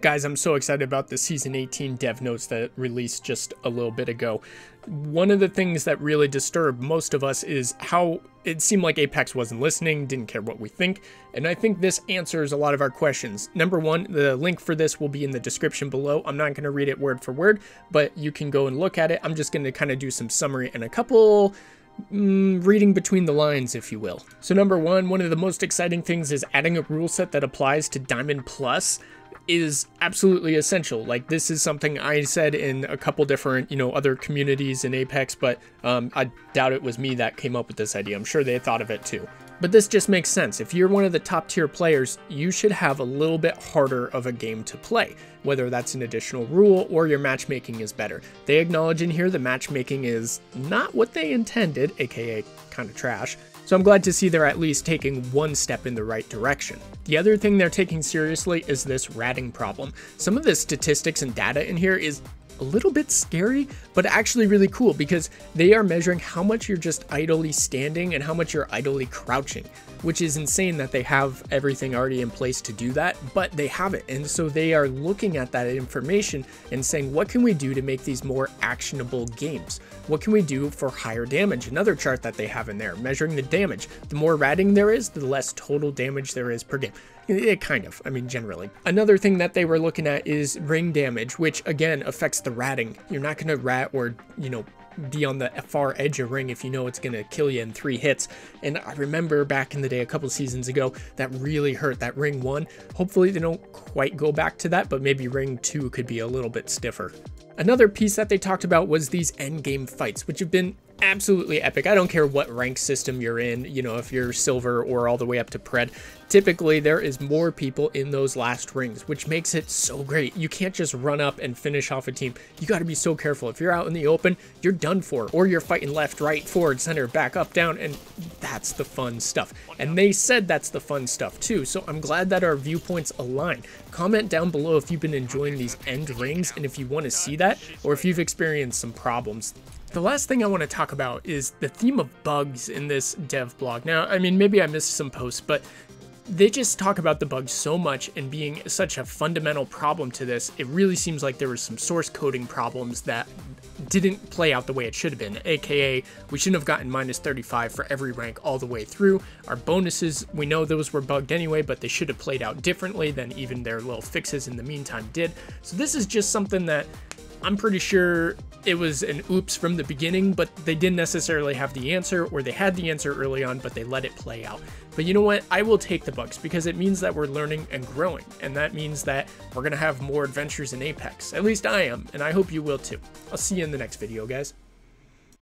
Guys, I'm so excited about the Season 18 dev notes that released just a little bit ago. One of the things that really disturbed most of us is how it seemed like Apex wasn't listening, didn't care what we think, and I think this answers a lot of our questions. Number one, the link for this will be in the description below. I'm not going to read it word for word, but you can go and look at it. I'm just going to kind of do some summary and a couple reading between the lines, if you will. So number one of the most exciting things is adding a rule set that applies to Diamond Plus is absolutely essential. Like, this is something I said in a couple different, other communities in Apex, but I doubt it was me that came up with this idea. I'm sure they thought of it too. But this just makes sense. If you're one of the top tier players, you should have a little bit harder of a game to play, whether that's an additional rule or your matchmaking is better. They acknowledge in here the matchmaking is not what they intended, aka kind of trash. So I'm glad to see they're at least taking one step in the right direction. The other thing they're taking seriously is this ratting problem. Some of the statistics and data in here is a little bit scary, but actually really cool because they are measuring how much you're just idly standing and how much you're idly crouching, which is insane that they have everything already in place to do that, but they have it. And so they are looking at that information and saying, what can we do to make these more actionable games? What can we do for higher damage? Another chart that they have in there, measuring the damage. The more ratting there is, the less total damage there is per game. Generally. Another thing that they were looking at is ring damage, which again affects the ratting. You're not going to rat or, be on the far edge of ring if you know it's going to kill you in 3 hits. And I remember back in the day, a couple seasons ago, that really hurt, that ring 1. Hopefully they don't quite go back to that, but maybe ring 2 could be a little bit stiffer. Another piece that they talked about was these endgame fights, which have been absolutely epic. I don't care what rank system you're in, if you're silver or all the way up to pred. Typically, there is more people in those last rings, which makes it so great. You can't just run up and finish off a team. You got to be so careful. If you're out in the open, you're done for, or you're fighting left, right, forward, center, back, up, down, and that's the fun stuff. And they said that's the fun stuff too, so I'm glad that our viewpoints align. Comment down below if you've been enjoying these end rings and if you want to see that, or if you've experienced some problems. The last thing I want to talk about is the theme of bugs in this dev blog. Now, maybe I missed some posts, but they just talk about the bugs so much and being such a fundamental problem to this. It really seems like there was some source coding problems that didn't play out the way it should have been, aka we shouldn't have gotten -35 for every rank all the way through. Our bonuses, we know those were bugged anyway, but they should have played out differently than even their little fixes in the meantime did. So this is just something that I'm pretty sure it was an oops from the beginning, but they didn't necessarily have the answer, or they had the answer early on, but they let it play out. But you know what? I will take the bugs because it means that we're learning and growing, and that means that we're going to have more adventures in Apex. At least I am, and I hope you will too. I'll see you in the next video, guys.